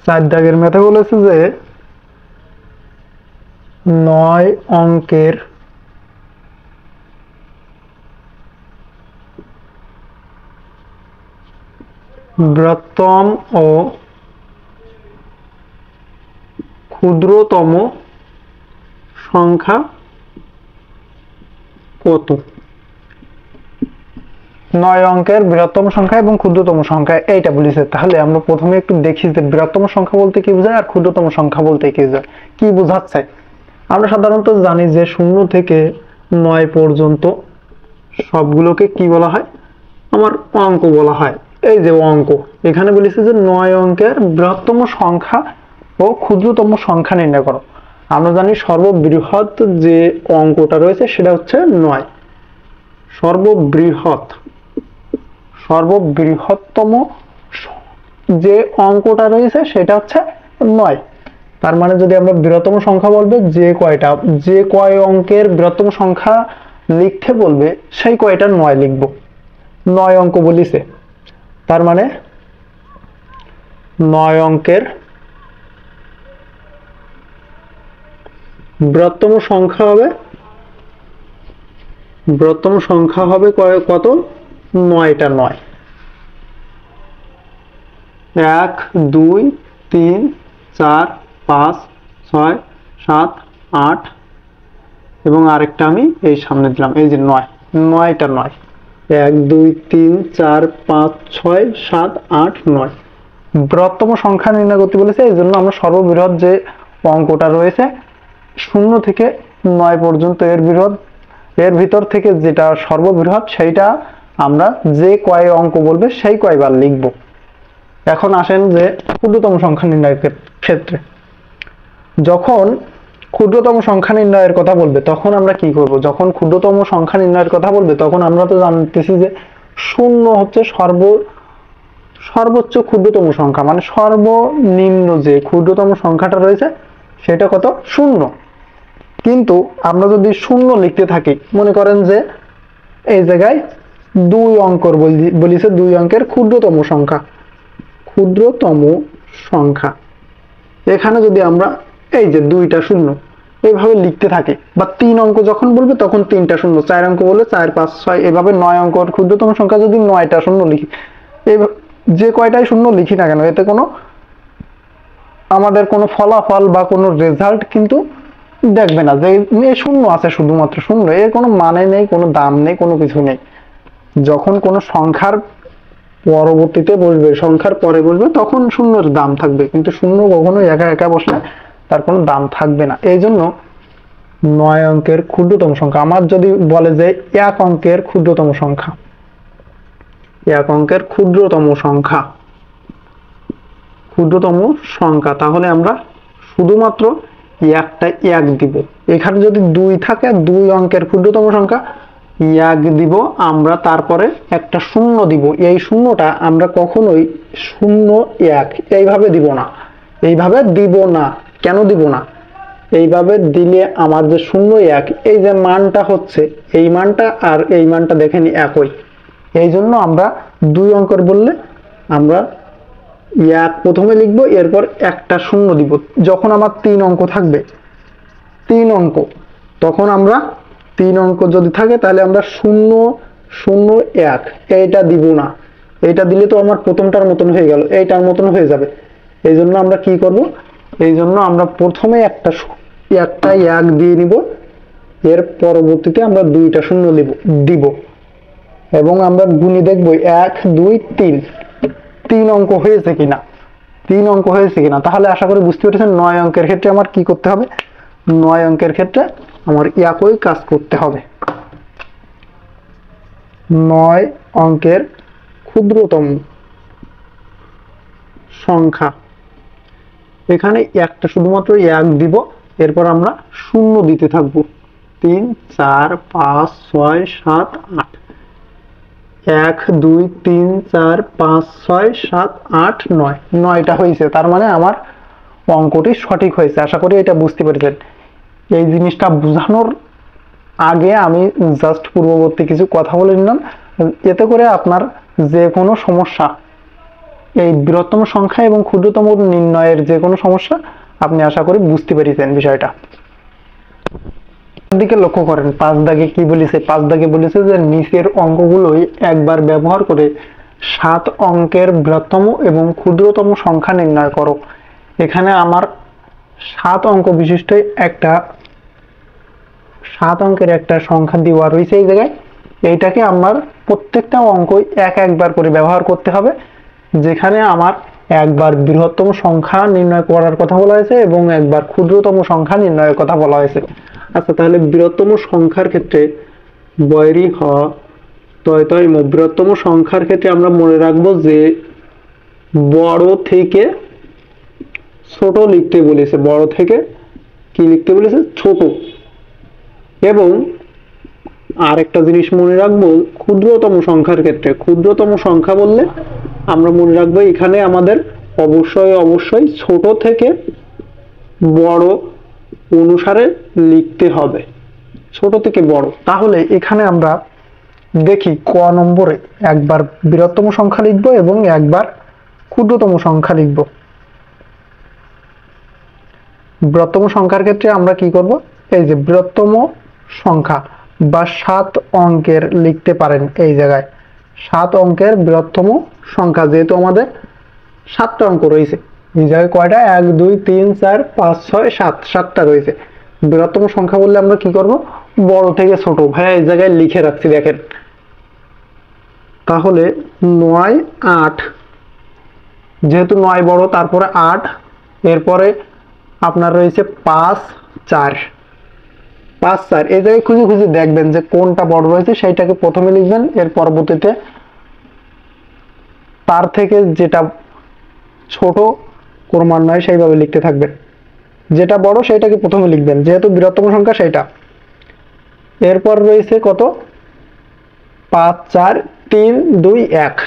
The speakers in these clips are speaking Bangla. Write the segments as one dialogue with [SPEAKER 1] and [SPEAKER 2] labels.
[SPEAKER 1] চার দাগের ম্যাথে বলেছে যে 9 অঙ্কের বৃহত্তম ও ক্ষুদ্রতম সংখ্যা কত? 9 অঙ্কের বৃহত্তম সংখ্যা এবং ক্ষুদ্রতম সংখ্যা এইটা বলেছে। তাহলে আমরা প্রথমে একটু দেখি যে বৃহত্তম সংখ্যা বলতে কি বোঝায় আর ক্ষুদ্রতম সংখ্যা বলতে কি বোঝায়, কি বোঝাচ্ছে। আমরা সাধারণত জানি যে 0 থেকে 9 পর্যন্ত সবগুলোকে কি বলা হয়, আমার অঙ্ক বলা হয়। এই যে অঙ্ক, এখানে বলেছে যে 9 অঙ্কের বৃহত্তম সংখ্যা ও ক্ষুদ্রতম সংখ্যা নির্ণয় করো। আমরা জানি সর্ববৃহৎ যে অঙ্কটা রয়েছে সেটা হচ্ছে 9। সর্ববৃহত্তম যে অঙ্কটা রয়েছে সেটা হচ্ছে 9। তার মানে যদি আমরা বৃহত্তম সংখ্যা বলবে যে কয় অঙ্কের বৃহত্তম সংখ্যা লিখতে বলবে সেই কয়টা 9 লিখব। 9 অঙ্ক বলিছে, তার মানে 9 অঙ্কের বৃহত্তম সংখ্যা হবে কত? 9টা 9। 1 2 3 4 5 6 7 8 এবং আরেকটা আমি এই সামনে দিলাম, এই যে 9টা 9। 1 2 3 4 5 6 7 8 9 বৃহত্তম সংখ্যা নির্ণয় করতে বলেছে। এই জন্য আমরা সর্ববৃহৎ যে অঙ্কটা রয়েছে 0 থেকে 9 পর্যন্ত এর ভিতর থেকে যেটা সর্ববৃহৎ সেইটা আমরা যে কয় অঙ্ক বলবে সেই কয়বার লিখব। এখন আসেন যে ক্ষুদ্রতম সংখ্যা নির্ণয়ের ক্ষেত্রে, যখন ক্ষুদ্রতম সংখ্যা নির্ণয়ের কথা বলবে তখন আমরা কি করব? যখন ক্ষুদ্রতম সংখ্যা নির্ণয়ের কথা বলবে তখন আমরা তো জানতেছি যে 0 হচ্ছে সর্বোচ্চ ক্ষুদ্রতম সংখ্যা, মানে সর্বনিম্ন যে ক্ষুদ্রতম সংখ্যাটা রয়েছে সেটা কত? 0। কিন্তু আমরা যদি 0 লিখতে থাকি, মনে করেন যে এই জায়গায় 2 অঙ্কের বলিছে, 2 অঙ্কের ক্ষুদ্রতম সংখ্যা, এখানে যদি আমরা এই যে 2টা 0 এইভাবে লিখতে থাকি, বা 3 অঙ্ক যখন বলবে তখন 3টা 0, 4 অঙ্ক বললে 4 5 6, এভাবে 9 অঙ্কের ক্ষুদ্রতম সংখ্যা যদি 9টা 0 লিখি, যে কয়টাই 0 লিখি না কেন এতে আমাদের কোনো ফলাফল বা কোনো রেজাল্ট কিন্তু দেখবে না যে 0 আছে, শুধুমাত্র 0, এর কোনো মানে নেই, কোনো দাম নেই, কোনো কিছু নেই। যখন কোনো সংখ্যার পরবর্তীতে বসবে, সংখ্যার পরে বসবে, তখন 0-এর দাম থাকবে, কিন্তু 0 কখনো একা একা বসলে তার কোনো দাম থাকবে না। এই জন্য 9 অঙ্কের ক্ষুদ্রতম সংখ্যা, আমার যদি বলে যে 1 অঙ্কের ক্ষুদ্রতম সংখ্যা, 1 অঙ্কের ক্ষুদ্রতম সংখ্যা, তাহলে আমরা শুধুমাত্র একটা 1 দিব। এখানে যদি 2 থাকে, 2 অঙ্কের ক্ষুদ্রতম সংখ্যা 1 দিব আমরা, তারপরে একটা 0 দিব। এই 0টা আমরা কখনোই 0 1 এইভাবে দিব না। কেন দিব না? এইভাবে দিলে আমার যে 0 1 এই যে মানটা হচ্ছে, এই মানটা আর এই মানটা দেখেন একই। এই জন্য আমরা 2 অঙ্কের বললে আমরা 1 প্রথমে লিখবো, এরপর একটা 0 দিব। যখন আমার 3 অঙ্ক থাকবে, 3 অঙ্ক, তখন আমরা 3 অঙ্ক যদি থাকে তাহলে আমরা 0 0 1 এইটা দিব না। এইটা দিলে তো আমার প্রথমটার মতন হয়ে গেল, এইটার মতন হয়ে যাবে। এই জন্য আমরা কি করব? এই জন্য আমরা প্রথমে একটা 1 দিয়ে নিব, এর পরবর্তীতে আমরা 2টা 0 দিব এবং আমরা গুণে দেখব 1 2 3 3 অঙ্ক হয়েছে কিনা, 3 অঙ্ক হয়েছে কিনা। তাহলে আশা করি বুঝতে পেরেছেন 9 অঙ্কের ক্ষেত্রে আমার কি করতে হবে। 9 অঙ্কের ক্ষেত্রে আমার একই কাজ করতে হবে। 9 অঙ্কের ক্ষুদ্রতম সংখ্যা, এখানে একটা শুধুমাত্র 1 দিব, এরপর আমরা 0 দিতে থাকবো। 3 4 5 6 7 8, 1 2 3 4 5 6 7 8 9, 9টা হয়েছে। তার মানে আমার অঙ্কটি সঠিক হয়েছে। আশা করি এটা বুঝতে পেরেছেন। এই জিনিসটা বোঝানোর আগে আমি জাস্ট পূর্ববর্তী কিছু কথা বলে নিলাম, এতে করে আপনার যে কোনো সমস্যা এই বৃহত্তম সংখ্যা এবং ক্ষুদ্রতম নির্ণয়ের যে কোনো সমস্যা আপনি আশা করি বুঝতে পেরেছেন বিষয়টা। দিকে লক্ষ্য করেন 5 দাগে কি বলেছে, 5 দাগে বলেছে যে নিচের অঙ্কগুলোই একবার ব্যবহার করে 7 অঙ্কের বৃহত্তম এবং ক্ষুদ্রতম সংখ্যা নির্ণয় করো। এখানে আমার 7 অঙ্ক বিশিষ্ট একটা 7 অঙ্কের একটা সংখ্যা দেওয়া রয়েছে এই জায়গায়। এইটাকে আমার প্রত্যেকটা অঙ্কই একবার করে ব্যবহার করতে হবে, যেখানে আমার একবার বৃহত্তম সংখ্যা নির্ণয় করার কথা বলা হয়েছে এবং একবার ক্ষুদ্রতম সংখ্যা নির্ণয়ের কথা বলা হয়েছে। আচ্ছা, তাহলে বৃহত্তম সংখ্যার ক্ষেত্রে বৈরী হ তয় তয় ম, বৃহত্তম সংখ্যার ক্ষেত্রে আমরা মনে রাখবো যে বড় থেকে ছোট লিখতে বলেছে, বড় থেকে কি লিখতে বলেছে, ছোট। এবং আরেকটা জিনিস মনে রাখবো ক্ষুদ্রতম সংখ্যার ক্ষেত্রে, ক্ষুদ্রতম সংখ্যা বললে আমরা মনে রাখবো এখানে আমাদের অবশ্যই ছোট থেকে বড় অনুসারে লিখতে হবে, ছোট থেকে বড়। তাহলে এখানে আমরা দেখি ক নম্বরে একবার বৃহত্তম সংখ্যা লিখবো এবং একবার ক্ষুদ্রতম সংখ্যা লিখবো। বৃহত্তম সংখ্যার ক্ষেত্রে আমরা কি করব, এই যে বৃহত্তম সংখ্যা বা 7 অঙ্কের লিখতে পারেন এই জায়গায় 7 অঙ্কের বৃহত্তম সংখ্যা, যেহেতু আমাদের 7টা অঙ্ক রয়েছে এই জায়গায় কয়টা, 1 2 3 4 5 6 7, 7টা রয়েছে। বৃহত্তম সংখ্যা বললে আমরা কি করব, বড় থেকে ছোট। ভাইয়া এই জায়গায় লিখে রাখছি দেখেন, তাহলে 9 8, যেহেতু 9 বড় তারপরে 8, এরপরে আপনার রয়েছে 5 4, 5 4। এই জায়গায় খুঁজে খুঁজে দেখবেন যে কোনটা বড় রয়েছে, সেইটাকে প্রথমে লিখবেন, এর পরবর্তীতে তার থেকে যেটা ছোট ক্রমান্বয়ে সেইভাবে লিখতে থাকবেন, যেটা বড় সেইটাকে প্রথমে লিখবেন, যেহেতু বৃহত্তম সংখ্যা সেইটা। এরপর রয়েছে কত, 5 4 3 2 1,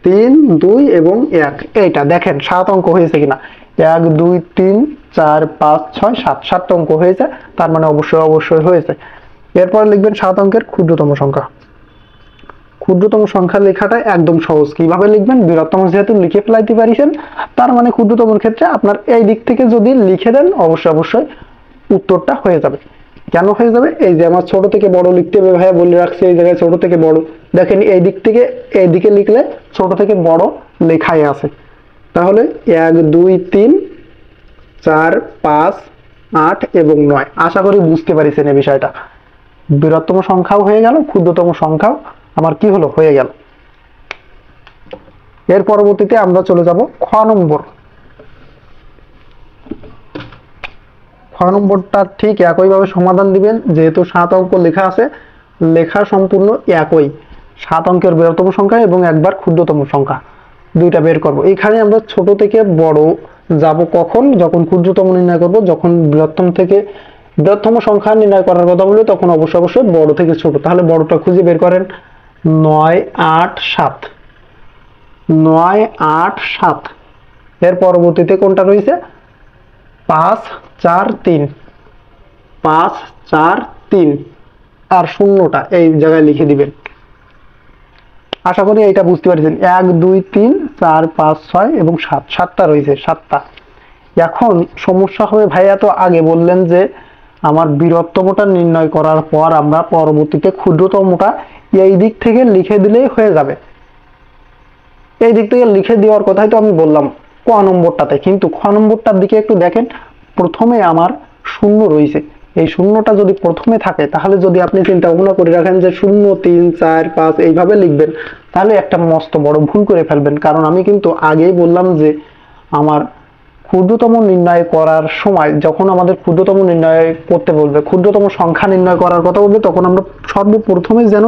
[SPEAKER 1] 3 2 এবং 1। এইটা দেখেন 7 অঙ্ক হয়েছে কিনা, 1 2 3 4 5 6 7, 7টা অঙ্ক হয়েছে, তার মানে অবশ্যই হয়েছে। এরপর লিখবেন 7 অঙ্কের ক্ষুদ্রতম সংখ্যা। ক্ষুদ্রতম সংখ্যা লেখাটা একদম সহজ। কিভাবে লিখবেন, বৃহত্তম যেহেতু লিখে ফেলাইতে পারিছেন, তার মানে ক্ষুদ্রতমের ক্ষেত্রে আপনার এই দিক থেকে যদি লিখে দেন অবশ্যই উত্তরটা হয়ে যাবে। কেন হয়ে যাবে, এই যে আমার ছোট থেকে বড় লিখতে হবে ভাইয়া বলে রাখছে, এই জায়গায় ছোট থেকে বড় দেখেন, এই দিক থেকে এই দিকে লিখলে ছোট থেকে বড় লেখাই আছে। তাহলে 1 2 3 4 5 8 এবং 9। আশা করি বুঝতে পারিছেন এই বিষয়টা। বৃহত্তম সংখ্যাও হয়ে গেল, ক্ষুদ্রতম সংখ্যাও আমার কি হলো, হয়ে গেল। এর পরবর্তীতে আমরা চলে যাব খ নম্বর। খ নম্বরটা ঠিক একইভাবে সমাধান দিবেন, যেহেতু 7 অঙ্ক লেখা আছে, লেখা সম্পূর্ণ একই। 7 অঙ্কের বৃহত্তম সংখ্যা এবং একবার ক্ষুদ্রতম সংখ্যা, দুইটা বের করব। এখানে আমরা ছোট থেকে বড় যাব কখন, যখন ক্ষুদ্রতম নির্ণয় করব। যখন বৃহত্তম সংখ্যা নির্ণয় করার কথা বলবো তখন অবশ্যই বড় থেকে ছোট। তাহলে বড়টা খুঁজে বের করেন, 9 8 7, 9 8 7। এর পরবর্তীতে কোনটা রয়েছে, 5 4 3, 5 4 3, আর শূন্যটা এই জায়গায় লিখে দিবেন। আশা করি এটা বুঝতে পারছেন। 1 2 3 4 5 6 এবং 7, 7টা রয়েছে, 7টা। এখন সমস্যা হবে, ভাইয়া তো আগে বললেন যে আমার বৃহত্তমটা নির্ণয় করার পর আমরা পরবর্তীতে ক্ষুদ্রতমটা এই দিক থেকে লিখে দিলেই হয়ে যাবে। এই দিক থেকে লিখে দেওয়ার কথাই তো আমি বললাম ক নম্বরটাতে, কিন্তু খ নম্বরটার দিকে একটু দেখেন। প্রথমে আমার শূন্য রয়েছে, এই শূন্যটা যদি প্রথমে থাকে, তাহলে যদি আপনি চিন্তা ভাবনা করে রাখেন যে 0 3 4 5 এইভাবে লিখবেন, তাহলে একটা মস্ত বড় ভুল করে ফেলবেন। কারণ আমি কিন্তু আগেই বললাম যে আমার ক্ষুদ্রতম নির্ণয় করার সময়, যখন আমাদের ক্ষুদ্রতম নির্ণয় করতে বলবে, ক্ষুদ্রতম সংখ্যা নির্ণয় করার কথা বলবে, তখন আমরা সর্বপ্রথমে যেন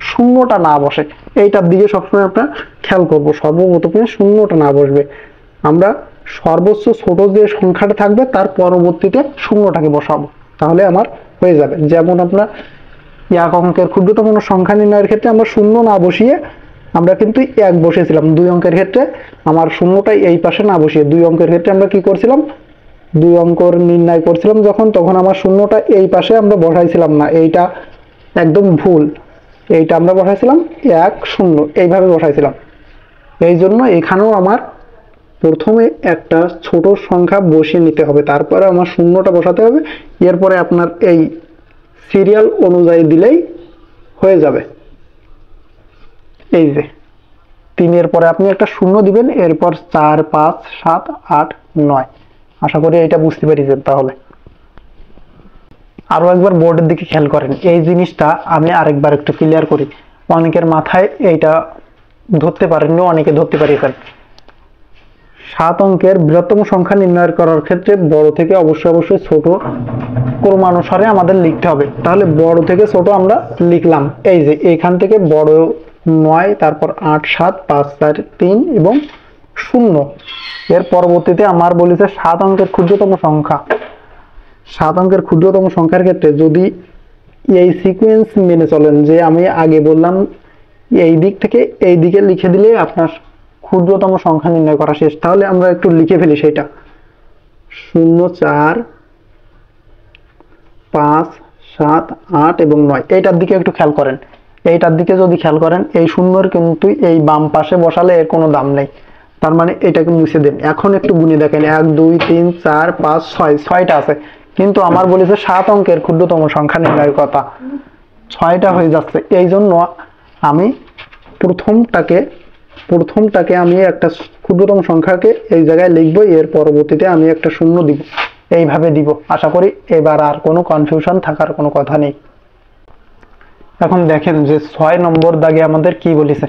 [SPEAKER 1] শূন্যটা না বসে, এইটার দিকে সবসময় আপনার খেয়াল করবো। সর্বপ্রথমে শূন্যটা না বসবে, আমরা সর্বোচ্চ ছোট যে সংখ্যাটা থাকবে তার পরবর্তীতে শূন্যটাকে বসাবো, তাহলে আমার হয়ে যাবে। যেমন আপনার 1 অঙ্কের ক্ষুদ্রতম সংখ্যা নির্ণয়ের ক্ষেত্রে আমরা শূন্য না বসিয়ে আমরা কিন্তু 1 বসেছিলাম। 2 অঙ্কের ক্ষেত্রে আমার শূন্যটাই এই পাশে না বসিয়ে 2 অঙ্কের ক্ষেত্রে আমরা কি করছিলাম, 2 অঙ্ক নির্ণয় করছিলাম তখন আমার শূন্যটা এই পাশে আমরা বসাইছিলাম না, এইটা একদম ভুল। এইটা আমরা বসাইছিলাম 1 0, এইভাবে বসাইছিলাম। এই জন্য এখানেও আমার প্রথমে একটা ছোট সংখ্যা বসিয়ে নিতে হবে, তারপরে আমার শূন্যটা বসাতে হবে, এরপরে আপনার এই সিরিয়াল অনুযায়ী দিলেই হয়ে যাবে। এই যে 3 পরে আপনি একটা শূন্য দিবেন, এরপর 4 5 7 8 9। আশা করি এটা বুঝতে পেরেছেন। তাহলে আরো একবার বোর্ডের দিকে খেয়াল করেন, এই জিনিসটা আমি আরেকবার একটু ক্লিয়ার করি, অনেকের মাথায় এইটা ধরতে পারেননি, অনেকে ধরতে পারিয়েছেন। 7 অঙ্কের বৃহত্তম সংখ্যা নির্ণয় করার ক্ষেত্রে বড় থেকে অবশ্যই ছোট ক্রমানুসারে আমাদের লিখতে হবে। তাহলে বড় থেকে ছোট আমরা লিখলাম, এই যে এখান থেকে বড় 9, তারপর 8 7 5 4 3 এবং 0। এর পরবর্তীতে আমার বলেছে 7 অঙ্কের ক্ষুদ্রতম সংখ্যা। 7 অঙ্কের ক্ষুদ্রতম সংখ্যার ক্ষেত্রে যদি এই সিকোয়েন্স মেনে চলেন, যে আমি আগে বললাম এই দিক থেকে এই দিকে লিখে দিলে আপনার ক্ষুদ্রতম সংখ্যা নির্ণয় করা শেষ। তাহলে আমরা একটু লিখে ফেলি সেটা, 0 4 5 7 8 এবং 9। এইটার দিকে একটু খেয়াল করেন, এইটার দিকে যদি খেয়াল করেন, এই শূন্যর কিন্তু এই বাম পাশে বসালে এর কোনো দাম নেই, তার মানে এটাকে মুছে দেন। এখন একটু গুনে দেখেন, 1 2 3 4 5 6, 6টা আছে, কিন্তু আমার বলেছে 7 অঙ্কের ক্ষুদ্রতম সংখ্যা নির্ণয়ের কথা, 6টা হয়ে যাচ্ছে। এই জন্য আমি প্রথমটাকে আমি একটা ক্ষুদ্রতম সংখ্যাকে এই জায়গায় লিখবো, এর পরবর্তীতে আমি একটা শূন্য দিব, এইভাবে দিব। আশা করি এবার আর কোনো কনফিউশন থাকার কোনো কথা নেই। এখন দেখেন যে 6 নম্বর দাগে আমাদের কি বলেছে।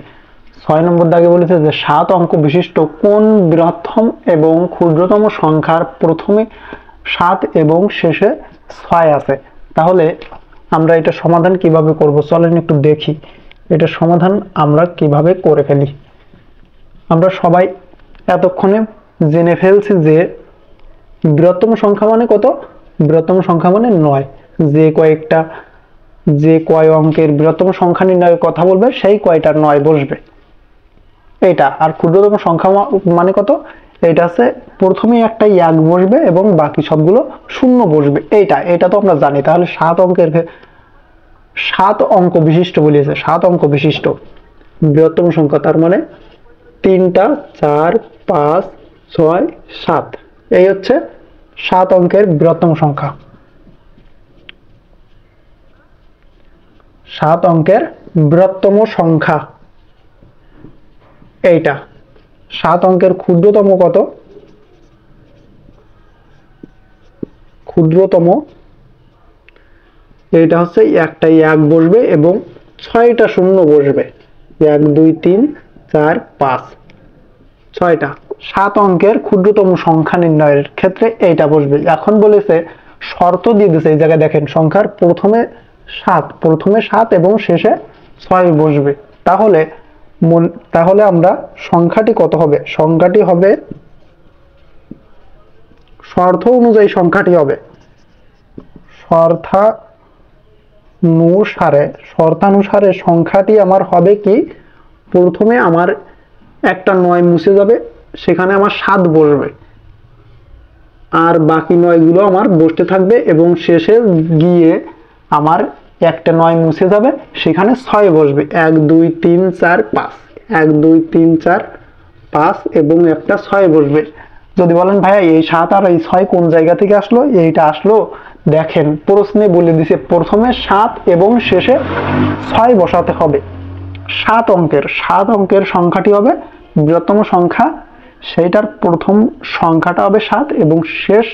[SPEAKER 1] 6 নম্বর দাগে বলেছে যে 7 অঙ্ক বিশিষ্ট কোন বৃহত্তম এবং ক্ষুদ্রতম সংখ্যার প্রথমে 7 এবং শেষে 6 আছে। তাহলে আমরা এটা সমাধান কিভাবে করব, চলেন একটু দেখি এটা সমাধান আমরা কিভাবে করে ফেলি। আমরা সবাই এতক্ষণে জেনে ফেলছি যে বৃহত্তম সংখ্যা মানে কত, বৃহত্তম সংখ্যা মানে 9। যে কয় অঙ্কের বৃহত্তম সংখ্যা নির্ণয়ের কথা বলবে সেই কয়টা 9 বসবে এইটা। আর ক্ষুদ্রতম সংখ্যা মানে কত, এটা আছে প্রথমে একটা 1 বসবে এবং বাকি সবগুলো 0 বসবে, এটা তো আমরা জানি। তাহলে 7 অঙ্ক বিশিষ্ট বলেছে, 7 অঙ্ক বিশিষ্ট বৃহত্তম সংখ্যা, তার মানে 3টা 4 5 6 7, এই হচ্ছে 7 অঙ্কের বৃহত্তম সংখ্যা। 7 অঙ্কের বৃহত্তম সংখ্যা এইটা। 7 অঙ্কের ক্ষুদ্রতম কত, ক্ষুদ্রতম এইটা হচ্ছে একটা 1 বসবে এবং 6টা 0 বসবে, 1 2 3 4 5 6টা। 7 অঙ্কের ক্ষুদ্রতম সংখ্যা নির্ণয়ের ক্ষেত্রে এইটা বসবে। এখন বলেছে শর্ত দিয়ে দিয়েছে, এই জায়গায় দেখেন সংখ্যার প্রথমে 7 এবং শেষে 6 বসবে। তাহলে আমরা সংখ্যাটি কত হবে, সংখ্যাটি হবে শর্ত অনুযায়ী, সংখ্যাটি হবে শর্তানুসারে সংখ্যাটি আমার হবে কি, প্রথমে আমার একটা 9 মুছে যাবে, সেখানে আমার 7 বসবে, আর বাকি 9 গুলো আমার বসতে থাকবে এবং শেষে গিয়ে আমার একটা 9 মুছে যাবে, সেখানে 6 বসবে, 1 2 3 4 5, 1 2 3 4 5 এবং একটা 6 বসবে। যদি বলেন ভাইয়া এই 7 আর এই 6 কোন জায়গা থেকে আসলো, এইটা আসলো দেখেন প্রশ্নে বলে দিছে প্রথমে 7 এবং শেষে 6 বসাতে হবে। 7 অঙ্কের সংখ্যাটি হবে বৃহত্তম সংখ্যা, সেইটার প্রথম সংখ্যাটা হবে 7 এবং শেষ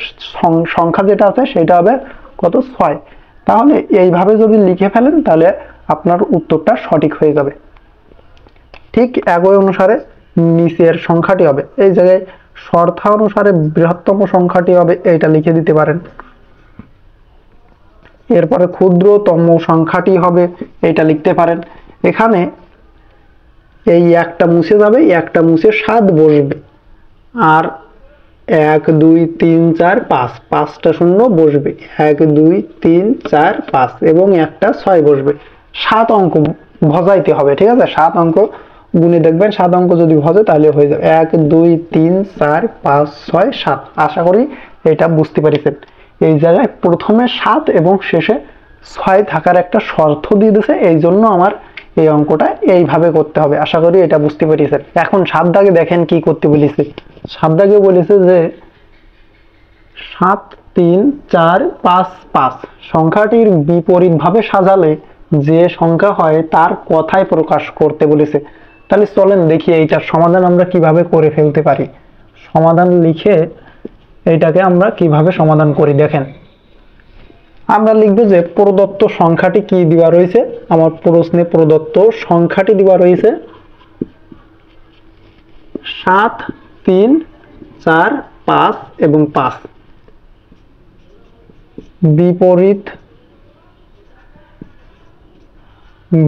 [SPEAKER 1] সংখ্যা যেটা আছে সেটা হবে কত, 6। তাহলে এইভাবে যদি লিখে ফেলেন তাহলে আপনার উত্তরটা সঠিক হয়ে যাবে। ঠিক একই অনুসারে নিচের সংখ্যাটি হবে, এই জায়গায় শর্তানুসারে বৃহত্তম সংখ্যাটি হবে, এইটা লিখে দিতে পারেন। এরপরে ক্ষুদ্রতম সংখ্যাটি হবে, এইটা লিখতে পারেন। এখানে এই একটা মুছে যাবে, একটা মুছে 7 বসবে, আর 1 2 3 4 5, 5টা 0 বসবে, 1 2 3 4 5 এবং একটা 6 বসবে। 7 অঙ্ক ভজাইতে হবে, ঠিক আছে? 7 অঙ্ক গুনে দেখবেন, 7 অঙ্ক যদি ভজে তাহলে হয়ে যাবে 1 2 3 4 5 6 7। আশা করি এটা বুঝতে পেরেছেন। এই জায়গায় প্রথমে 7 এবং শেষে 6 থাকার একটা শর্ত দিয়ে দিয়েছে, এই জন্য আমার এই অঙ্কটা এইভাবে করতে হবে। আশা করি এটা বুঝতে পেরেছেন। এখন 7 দাগে দেখেন কি করতে বলেছে। 7 দাগে বলেছে যে 7 3 4 5 5 সংখ্যাটির বিপরীতভাবে সাজালে যে সংখ্যা হয় তার কথায় প্রকাশ করতে বলেছে। তাহলে চলেন দেখি এইটার সমাধান আমরা কিভাবে করে ফেলতে পারি। সমাধান লিখে এইটাকে আমরা কিভাবে সমাধান করি দেখেন। আমরা লিখবো যে প্রদত্ত সংখ্যাটি কি দেওয়া রয়েছে। আমার প্রশ্নে প্রদত্ত সংখ্যাটি দেওয়া রয়েছে 7 3 4 5 এবং 5।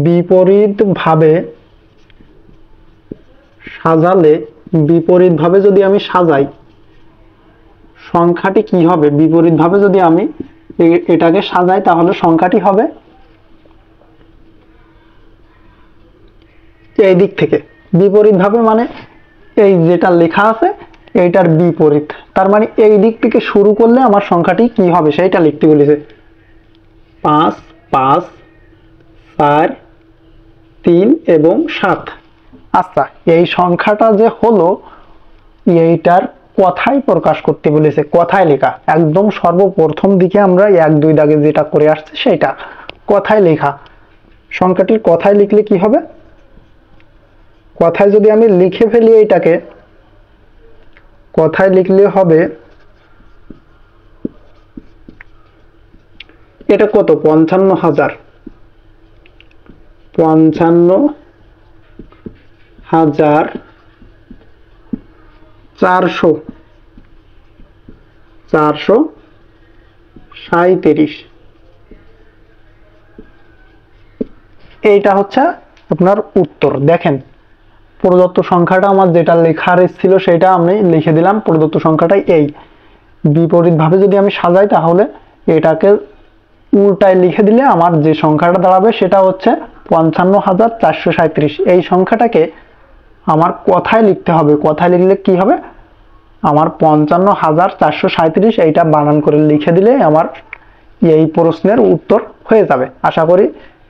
[SPEAKER 1] বিপরীত ভাবে সাজালে, বিপরীত ভাবে যদি আমি সাজাই সংখ্যাটি কি হবে। বিপরীত ভাবে যদি আমি এটাকে সাজাই তাহলে সংখ্যাটি হবে এই দিক থেকে। বিপরীত ভাবে মানে এই যেটা লেখা আছে এইটার বিপরীত, তার মানে এই দিক থেকে শুরু করলে আমার সংখ্যাটি কি হবে সেইটা লিখতে বলেছে। 5 5 4 3 এবং 7। আচ্ছা, এই সংখ্যাটা যে হলো এইটার কথায় প্রকাশ করতে বলেছে। কথায় লেখা একদম সর্বপ্রথম দিকে আমরা 1 2 দাগে যেটা করে আসছে সেটা কথায় লেখা। সংখ্যাটির কথায় লিখলে কি হবে, কথায় যদি আমি লিখে ফেলি এইটাকে, কথায় লিখলে হবে এটা কত 55,000 437। এইটা হচ্ছে আপনার উত্তর। দেখেন প্রদত্ত সংখ্যাটা আমার যেটা লেখার ছিল সেটা আমি লিখে দিলাম। প্রদত্ত সংখ্যাটাই এই। বিপরীত ভাবে যদি আমি সাজাই তাহলে এটাকে উল্টায় লিখে দিলে আমার যে সংখ্যাটা দাঁড়াবে সেটা হচ্ছে 55,437। এই সংখ্যাটাকে আমার কথায় লিখতে হবে। কথায় লিখলে কি হবে, আমার 55,437 এইটা বানান করে লিখে দিলে আমার এই প্রশ্নের উত্তর হয়ে যাবে। আশা করি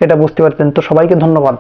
[SPEAKER 1] এটা বুঝতে পারছেন। তো সবাইকে ধন্যবাদ।